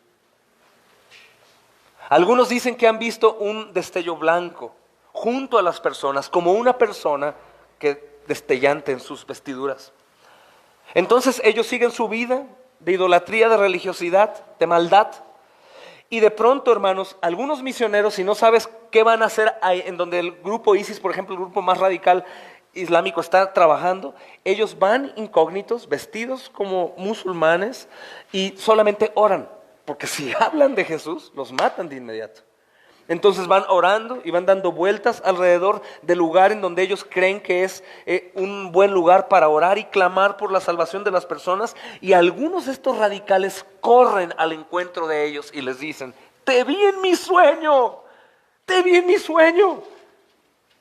Algunos dicen que han visto un destello blanco junto a las personas, como una persona que destellante en sus vestiduras. Entonces ellos siguen su vida de idolatría, de religiosidad, de maldad. Y de pronto, hermanos, algunos misioneros, si no sabes qué van a hacer en donde el grupo ISIS, por ejemplo, el grupo más radical islámico está trabajando, ellos van incógnitos, vestidos como musulmanes y solamente oran. Porque si hablan de Jesús, los matan de inmediato. Entonces van orando y van dando vueltas alrededor del lugar en donde ellos creen que es un buen lugar para orar y clamar por la salvación de las personas. Y algunos de estos radicales corren al encuentro de ellos y les dicen: te vi en mi sueño, te vi en mi sueño.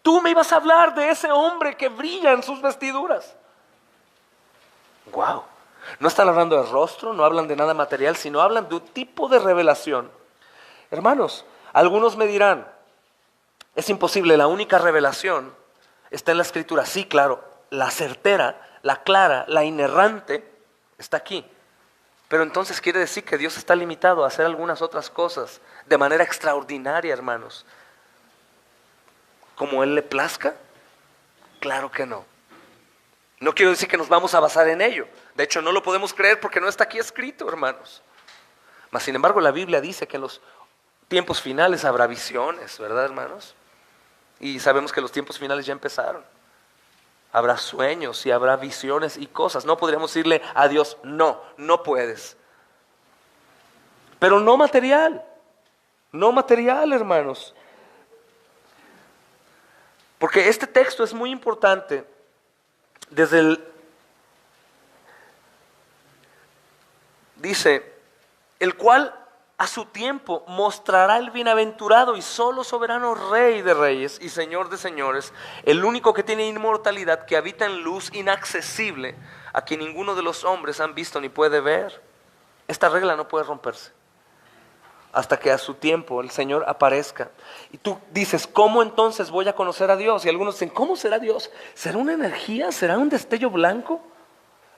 Tú me ibas a hablar de ese hombre que brilla en sus vestiduras. ¡Wow! No están hablando de rostro, no hablan de nada material, sino hablan de un tipo de revelación. Hermanos, algunos me dirán, es imposible, la única revelación está en la Escritura. Sí, claro, la certera, la clara, la inerrante está aquí. Pero entonces quiere decir que Dios está limitado a hacer algunas otras cosas de manera extraordinaria, hermanos. ¿Como Él le plazca? Claro que no. No quiero decir que nos vamos a basar en ello. De hecho, no lo podemos creer porque no está aquí escrito, hermanos. Mas, sin embargo, la Biblia dice que en los tiempos finales habrá visiones, ¿verdad, hermanos? Y sabemos que los tiempos finales ya empezaron. Habrá sueños y habrá visiones y cosas. No podríamos decirle a Dios, no, no puedes. Pero no material, hermanos. Porque este texto es muy importante. Dice, el cual a su tiempo mostrará el bienaventurado y solo soberano Rey de reyes y Señor de señores, el único que tiene inmortalidad, que habita en luz inaccesible, a quien ninguno de los hombres han visto ni puede ver. Esta regla no puede romperse hasta que a su tiempo el Señor aparezca. Y tú dices, ¿cómo entonces voy a conocer a Dios? Y algunos dicen, ¿cómo será Dios? ¿Será una energía? ¿Será un destello blanco?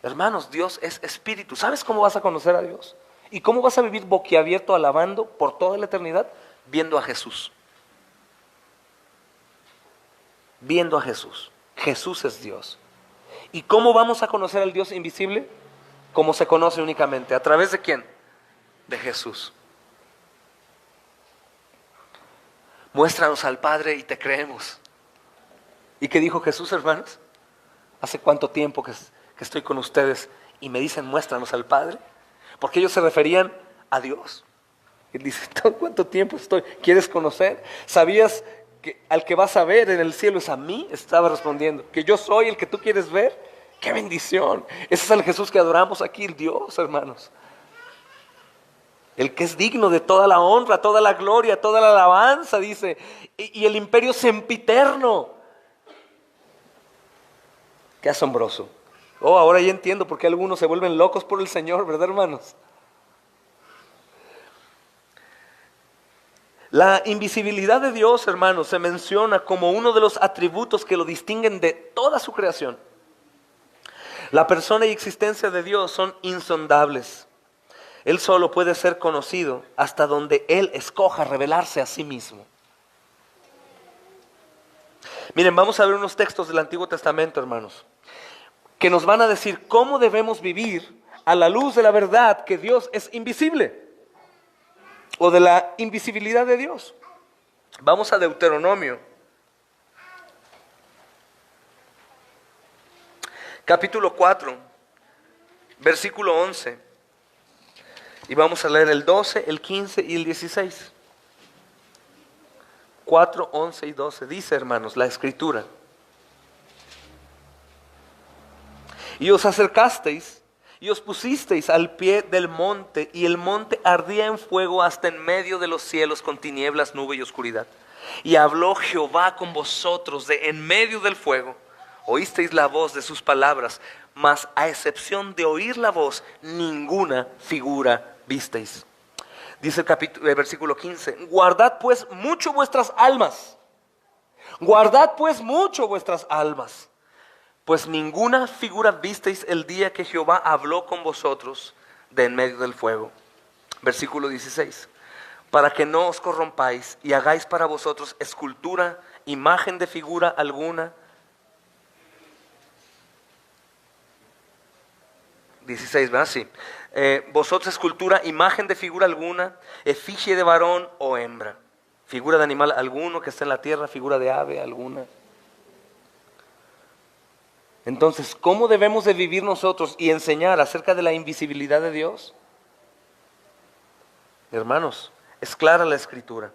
Hermanos, Dios es espíritu. ¿Sabes cómo vas a conocer a Dios? ¿Y cómo vas a vivir boquiabierto alabando por toda la eternidad? Viendo a Jesús. Viendo a Jesús. Jesús es Dios. ¿Y cómo vamos a conocer al Dios invisible? Como se conoce únicamente. ¿A través de quién? De Jesús. Muéstranos al Padre y te creemos. ¿Y qué dijo Jesús, hermanos? ¿Hace cuánto tiempo que estoy con ustedes y me dicen muéstranos al Padre? Porque ellos se referían a Dios. Él dice, ¿cuánto tiempo estoy? ¿Quieres conocer? ¿Sabías que al que vas a ver en el cielo es a mí? Estaba respondiendo, que yo soy el que tú quieres ver. ¡Qué bendición! Ese es el Jesús que adoramos aquí, el Dios, hermanos. El que es digno de toda la honra, toda la gloria, toda la alabanza, dice, y el imperio sempiterno. Qué asombroso. Oh, ahora ya entiendo por qué algunos se vuelven locos por el Señor, ¿verdad, hermanos? La invisibilidad de Dios, hermanos, se menciona como uno de los atributos que lo distinguen de toda su creación. La persona y existencia de Dios son insondables. Él solo puede ser conocido hasta donde Él escoja revelarse a sí mismo. Miren, vamos a ver unos textos del Antiguo Testamento, hermanos. que nos van a decir cómo debemos vivir a la luz de la verdad que Dios es invisible, o de la invisibilidad de Dios. Vamos a Deuteronomio, capítulo 4, versículo 11. Y vamos a leer el 12, el 15 y el 16. 4, 11 y 12. Dice, hermanos, la Escritura: y os acercasteis y os pusisteis al pie del monte, y el monte ardía en fuego hasta en medio de los cielos con tinieblas, nube y oscuridad. Y habló Jehová con vosotros de en medio del fuego. Oísteis la voz de sus palabras, mas a excepción de oír la voz, ninguna figura visteis. Dice el versículo 15: guardad pues mucho vuestras almas. Guardad pues mucho vuestras almas. Pues ninguna figura visteis el día que Jehová habló con vosotros de en medio del fuego. Versículo 16. Para que no os corrompáis y hagáis para vosotros escultura, imagen de figura alguna. 16, ¿verdad? Sí. Vosotros escultura, imagen de figura alguna, efigie de varón o hembra, figura de animal alguno que esté en la tierra, figura de ave alguna. Entonces, ¿cómo debemos de vivir nosotros y enseñar acerca de la invisibilidad de Dios? Hermanos, es clara la Escritura.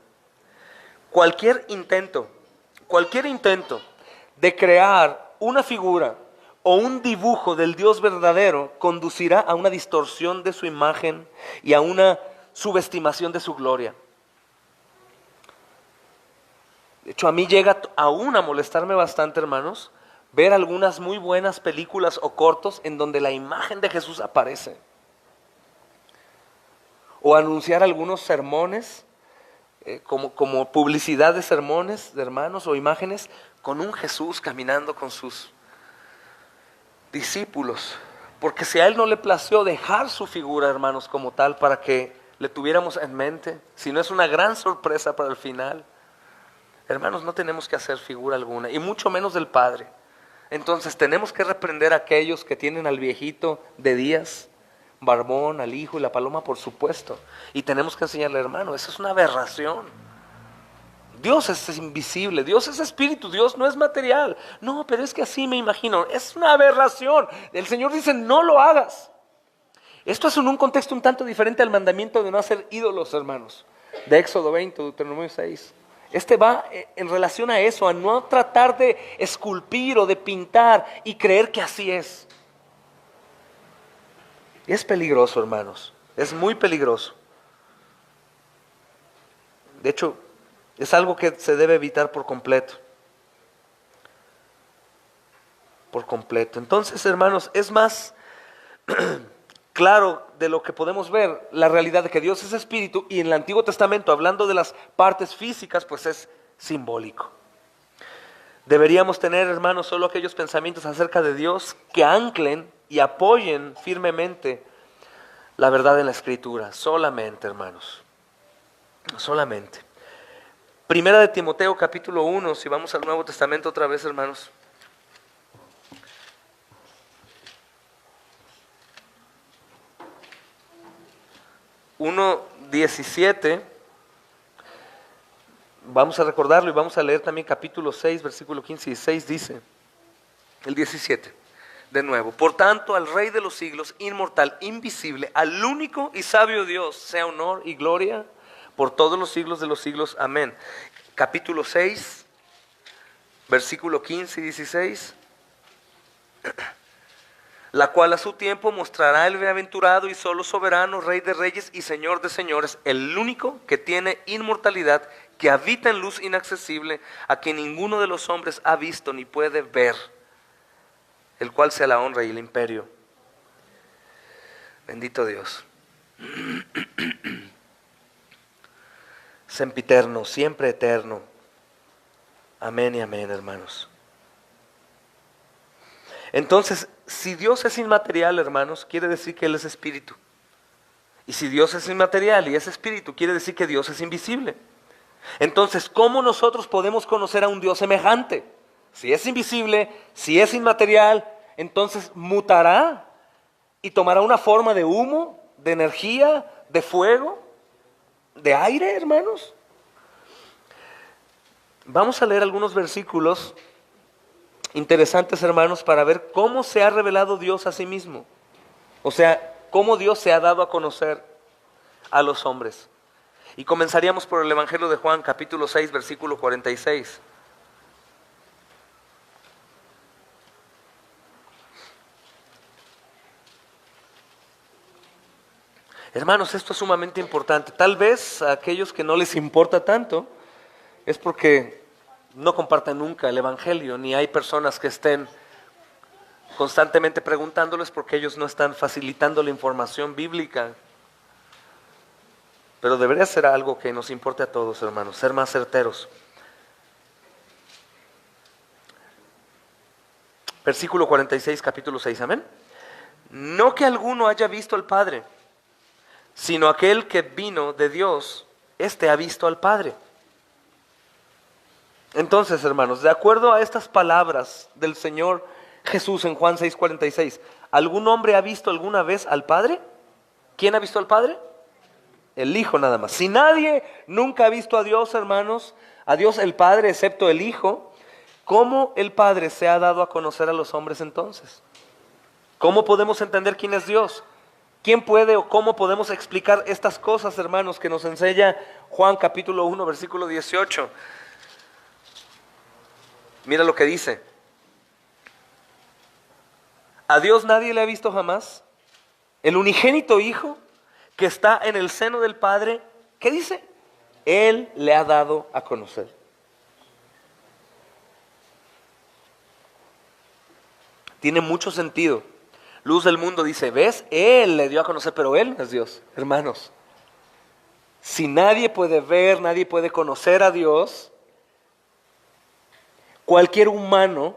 Cualquier intento de crear una figura o un dibujo del Dios verdadero conducirá a una distorsión de su imagen y a una subestimación de su gloria. De hecho, a mí llega aún a molestarme bastante, hermanos, ver algunas muy buenas películas o cortos en donde la imagen de Jesús aparece. O anunciar algunos sermones, como publicidad de sermones de hermanos o imágenes, con un Jesús caminando con sus discípulos. Porque si a Él no le plació dejar su figura, hermanos, como tal, para que le tuviéramos en mente, si no es una gran sorpresa para el final. Hermanos, no tenemos que hacer figura alguna, y mucho menos del Padre. Entonces tenemos que reprender a aquellos que tienen al viejito de Díaz, barbón, al hijo y la paloma, por supuesto. Y tenemos que enseñarle, hermano, eso es una aberración. Dios es invisible, Dios es espíritu, Dios no es material. No, pero es que así me imagino, es una aberración. El Señor dice, no lo hagas. Esto es en un contexto un tanto diferente al mandamiento de no hacer ídolos, hermanos, de Éxodo 20, Deuteronomio 6. Este va en relación a eso, a no tratar de esculpir o de pintar y creer que así es. Es peligroso, hermanos, es muy peligroso. De hecho, es algo que se debe evitar por completo. Por completo. Entonces, hermanos, es más claro de lo que podemos ver la realidad de que Dios es espíritu, y en el Antiguo Testamento, hablando de las partes físicas, pues es simbólico. Deberíamos tener, hermanos, solo aquellos pensamientos acerca de Dios que anclen y apoyen firmemente la verdad en la Escritura. Solamente, hermanos. Solamente. Primera de Timoteo, capítulo 1, si vamos al Nuevo Testamento otra vez, hermanos. Uno 17, vamos a recordarlo y vamos a leer también capítulo 6, versículo 15 y 16, dice, el 17, de nuevo: por tanto, al Rey de los siglos, inmortal, invisible, al único y sabio Dios, sea honor y gloria por todos los siglos de los siglos, amén. Capítulo 6, versículo 15 y 16, la cual a su tiempo mostrará el bienaventurado y solo soberano, Rey de reyes y Señor de señores, el único que tiene inmortalidad, que habita en luz inaccesible, a quien ninguno de los hombres ha visto ni puede ver, el cual sea la honra y el imperio. Bendito Dios. Sempiterno, siempre eterno. Amén y amén, hermanos. Entonces, si Dios es inmaterial, hermanos, quiere decir que Él es espíritu. Y si Dios es inmaterial y es espíritu, quiere decir que Dios es invisible. Entonces, ¿cómo nosotros podemos conocer a un Dios semejante? Si es invisible, si es inmaterial entonces mutará y tomará una forma de humo, de energía, de fuego, de aire, hermanos. Vamos a leer algunos versículos interesantes, hermanos, para ver cómo se ha revelado Dios a sí mismo. O sea, cómo Dios se ha dado a conocer a los hombres. Y comenzaríamos por el Evangelio de Juan, capítulo 6, versículo 46. Hermanos, esto es sumamente importante. Tal vez a aquellos que no les importa tanto es porque no comparten nunca el Evangelio, ni hay personas que estén constantemente preguntándoles porque ellos no están facilitando la información bíblica. Pero debería ser algo que nos importe a todos, hermanos, ser más certeros. Versículo 46, capítulo 6, amén. No que alguno haya visto al Padre, sino aquel que vino de Dios, éste ha visto al Padre. Entonces, hermanos, de acuerdo a estas palabras del Señor Jesús en Juan 6:46, ¿algún hombre ha visto alguna vez al Padre? ¿Quién ha visto al Padre? El Hijo nada más. Si nadie nunca ha visto a Dios, hermanos, a Dios el Padre, excepto el Hijo, ¿cómo el Padre se ha dado a conocer a los hombres entonces? ¿Cómo podemos entender quién es Dios? ¿Quién puede o cómo podemos explicar estas cosas, hermanos, que nos enseña Juan capítulo 1, versículo 18? Mira lo que dice. A Dios nadie le ha visto jamás. El unigénito Hijo que está en el seno del Padre, ¿qué dice? Él le ha dado a conocer. Tiene mucho sentido. Luz del mundo dice, ¿ves? Él le dio a conocer, pero Él no es Dios, hermanos. Si nadie puede ver, nadie puede conocer a Dios, cualquier humano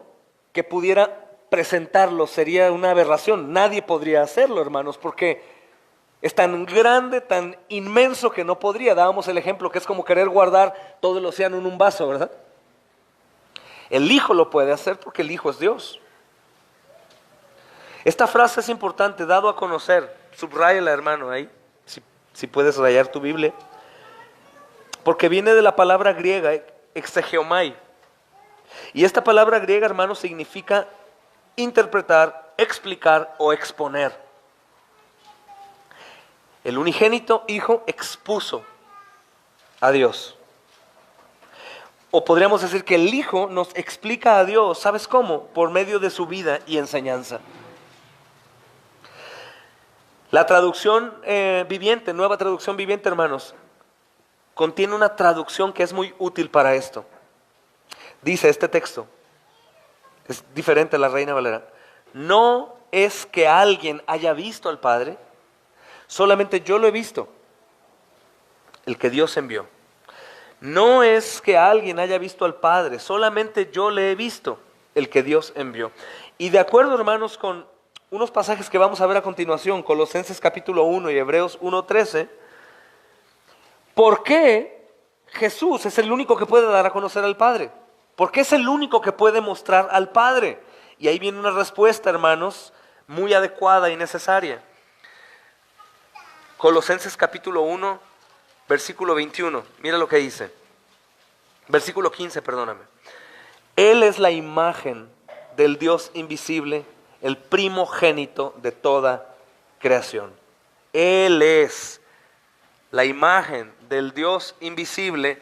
que pudiera presentarlo sería una aberración. Nadie podría hacerlo, hermanos, porque es tan grande, tan inmenso que no podría. Dábamos el ejemplo que es como querer guardar todo el océano en un vaso, ¿verdad? El Hijo lo puede hacer porque el Hijo es Dios. Esta frase es importante, dado a conocer. Subráyala, hermano, ahí, si puedes rayar tu Biblia. Porque viene de la palabra griega, exegeomai. Y esta palabra griega, hermano, significa interpretar, explicar o exponer. El unigénito Hijo expuso a Dios. O podríamos decir que el Hijo nos explica a Dios, ¿sabes cómo? Por medio de su vida y enseñanza. La traducción viviente, nueva traducción viviente, hermanos, contiene una traducción que es muy útil para esto. Dice este texto, es diferente a la Reina Valera. No es que alguien haya visto al Padre, solamente yo lo he visto, el que Dios envió. No es que alguien haya visto al Padre, solamente yo le he visto, el que Dios envió. Y de acuerdo, hermanos, con unos pasajes que vamos a ver a continuación, Colosenses capítulo 1 y Hebreos 1:13, ¿por qué Jesús es el único que puede dar a conocer al Padre? ¿Por qué es el único que puede mostrar al Padre? Y ahí viene una respuesta, hermanos, muy adecuada y necesaria. Colosenses capítulo 1, versículo 21, mira lo que dice. Versículo 15, perdóname. Él es la imagen del Dios invisible, el primogénito de toda creación. Él es la imagen del Dios invisible,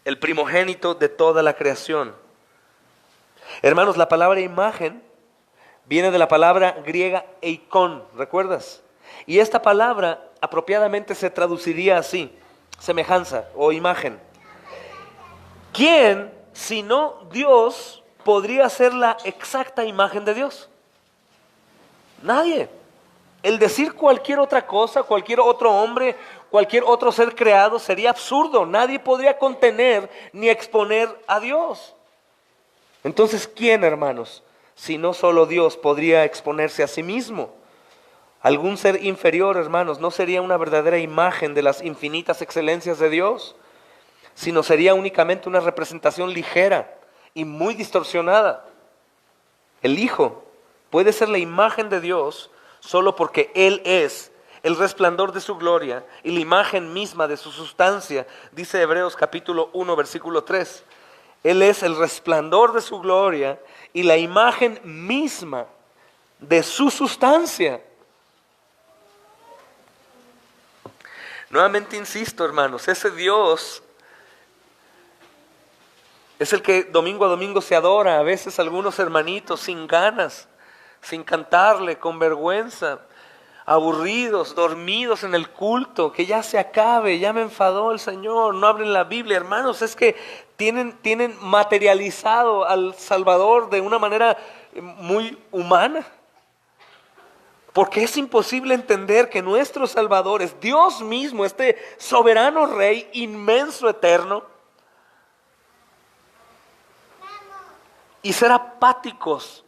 el primogénito de toda la creación. Hermanos, la palabra imagen viene de la palabra griega eikon, ¿recuerdas? Y esta palabra apropiadamente se traduciría así, semejanza o imagen. ¿Quién, sino Dios, podría ser la exacta imagen de Dios? Nadie. El decir cualquier otra cosa, cualquier otro hombre, cualquier otro ser creado sería absurdo. Nadie podría contener ni exponer a Dios. Entonces, ¿quién, hermanos? Si no solo Dios podría exponerse a sí mismo. Algún ser inferior, hermanos, no sería una verdadera imagen de las infinitas excelencias de Dios, sino sería únicamente una representación ligera y muy distorsionada. El Hijo Puede ser la imagen de Dios solo porque Él es el resplandor de su gloria y la imagen misma de su sustancia. Dice Hebreos capítulo 1, versículo 3. Él es el resplandor de su gloria y la imagen misma de su sustancia. Nuevamente insisto, hermanos, ese Dios es el que domingo a domingo se adora. A veces algunos hermanitos sin ganas, sin cantarle, con vergüenza, aburridos, dormidos en el culto, que ya se acabe, ya me enfadó el Señor, no abren la Biblia. Hermanos, es que tienen materializado al Salvador de una manera muy humana. Porque es imposible entender que nuestro Salvador es Dios mismo, este soberano Rey, inmenso, eterno, y ser apáticos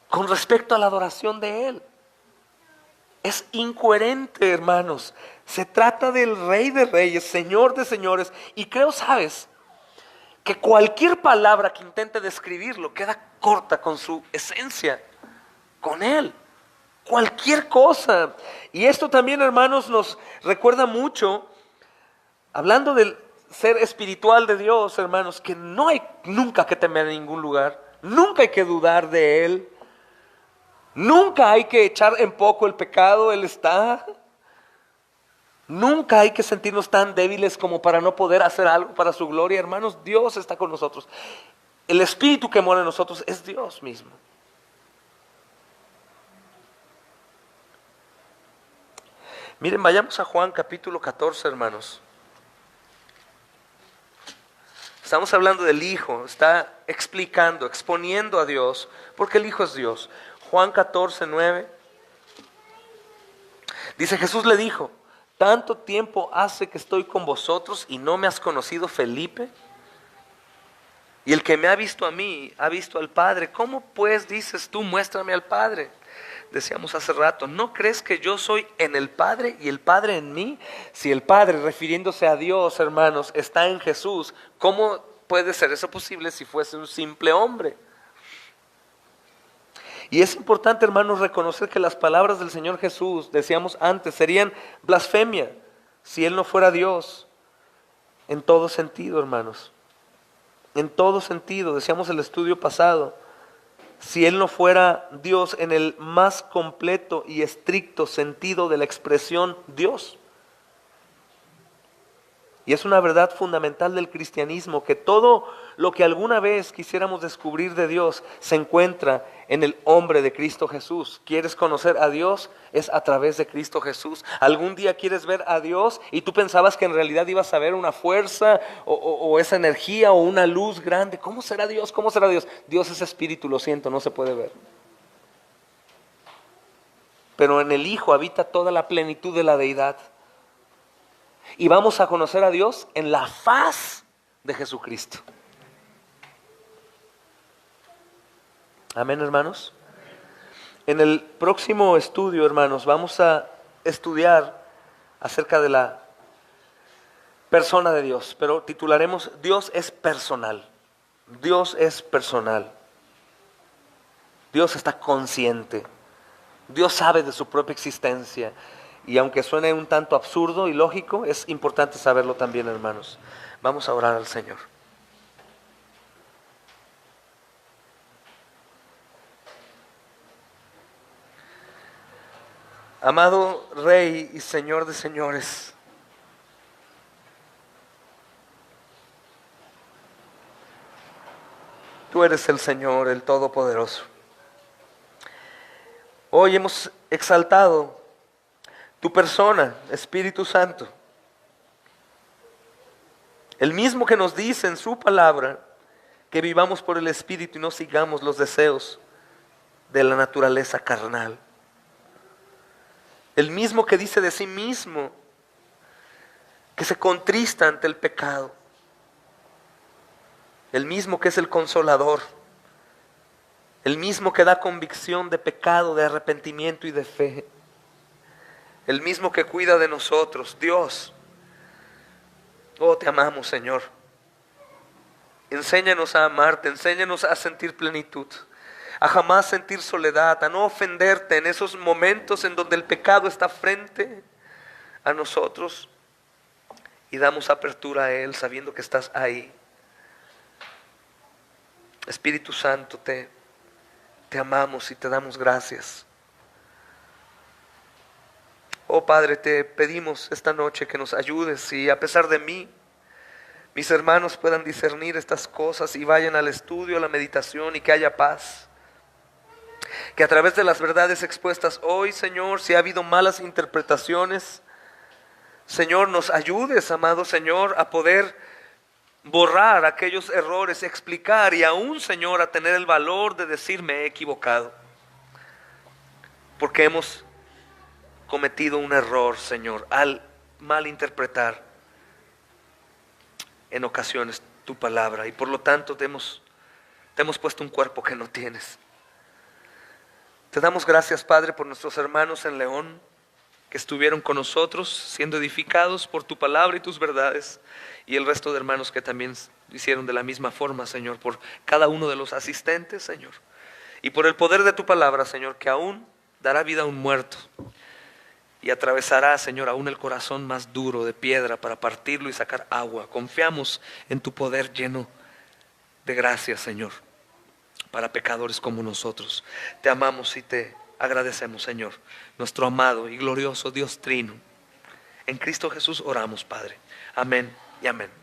con respecto a la adoración de Él. Es incoherente, hermanos. Se trata del Rey de Reyes, Señor de Señores, y creo, ¿sabes?, que cualquier palabra que intente describirlo queda corta con su esencia, con Él. Cualquier cosa. Y esto también, hermanos, nos recuerda mucho, hablando del ser espiritual de Dios, hermanos, que no hay nunca que temer en ningún lugar, nunca hay que dudar de Él, nunca hay que echar en poco el pecado. Él está. Nunca hay que sentirnos tan débiles como para no poder hacer algo para su gloria. Hermanos, Dios está con nosotros. El Espíritu que mora en nosotros es Dios mismo. Miren, vayamos a Juan capítulo 14, hermanos. Estamos hablando del Hijo, está explicando, exponiendo a Dios, porque el Hijo es Dios. Juan 14, 9. Dice, Jesús le dijo, ¿tanto tiempo hace que estoy con vosotros y no me has conocido, Felipe? Y el que me ha visto a mí, ha visto al Padre. ¿Cómo pues dices tú, muéstrame al Padre? Decíamos hace rato, ¿no crees que yo soy en el Padre y el Padre en mí? Si el Padre, refiriéndose a Dios, hermanos, está en Jesús, ¿cómo puede ser eso posible si fuese un simple hombre? Y es importante, hermanos, reconocer que las palabras del Señor Jesús, decíamos antes, serían blasfemia si Él no fuera Dios. En todo sentido, hermanos. En todo sentido, decíamos el estudio pasado. Si Él no fuera Dios en el más completo y estricto sentido de la expresión Dios. Y es una verdad fundamental del cristianismo, que todo lo que alguna vez quisiéramos descubrir de Dios se encuentra en el hombre de Cristo Jesús. ¿Quieres conocer a Dios? Es a través de Cristo Jesús. ¿Algún día quieres ver a Dios y tú pensabas que en realidad ibas a ver una fuerza o esa energía o una luz grande? ¿Cómo será Dios? ¿Cómo será Dios? Dios es espíritu, lo siento, no se puede ver. Pero en el Hijo habita toda la plenitud de la deidad. Y vamos a conocer a Dios en la faz de Jesucristo. Amén, hermanos. En el próximo estudio, hermanos, vamos a estudiar acerca de la persona de Dios, pero titularemos Dios es personal. Dios es personal. Dios está consciente. Dios sabe de su propia existencia. Y aunque suene un tanto absurdo y lógico, es importante saberlo también, hermanos. Vamos a orar al Señor. Amado Rey y Señor de señores, tú eres el Señor, el Todopoderoso. Hoy hemos exaltado tu persona, Espíritu Santo, el mismo que nos dice en su palabra que vivamos por el Espíritu y no sigamos los deseos de la naturaleza carnal. El mismo que dice de sí mismo que se contrista ante el pecado. El mismo que es el consolador. El mismo que da convicción de pecado, de arrepentimiento y de fe. El mismo que cuida de nosotros, Dios. Oh, te amamos, Señor. Enséñanos a amarte, enséñanos a sentir plenitud. a jamás sentir soledad, a no ofenderte en esos momentos en donde el pecado está frente a nosotros y damos apertura a Él sabiendo que estás ahí. Espíritu Santo, te amamos y te damos gracias. Oh Padre, te pedimos esta noche que nos ayudes y a pesar de mí, mis hermanos puedan discernir estas cosas y vayan al estudio, a la meditación y que haya paz. Que a través de las verdades expuestas hoy, Señor, si ha habido malas interpretaciones, Señor, nos ayudes, amado Señor, a poder borrar aquellos errores, explicar y aún, Señor, a tener el valor de decir me he equivocado. Porque hemos cometido un error, Señor, al malinterpretar en ocasiones tu palabra y por lo tanto te hemos puesto un cuerpo que no tienes. Te damos gracias, Padre, por nuestros hermanos en León que estuvieron con nosotros siendo edificados por tu palabra y tus verdades, y el resto de hermanos que también hicieron de la misma forma, Señor, por cada uno de los asistentes, Señor, y por el poder de tu palabra, Señor, que aún dará vida a un muerto y atravesará, Señor, aún el corazón más duro de piedra para partirlo y sacar agua. Confiamos en tu poder lleno de gracia, Señor, para pecadores como nosotros. Te amamos y te agradecemos, Señor, nuestro amado y glorioso Dios Trino. En Cristo Jesús oramos, Padre. Amén y amén.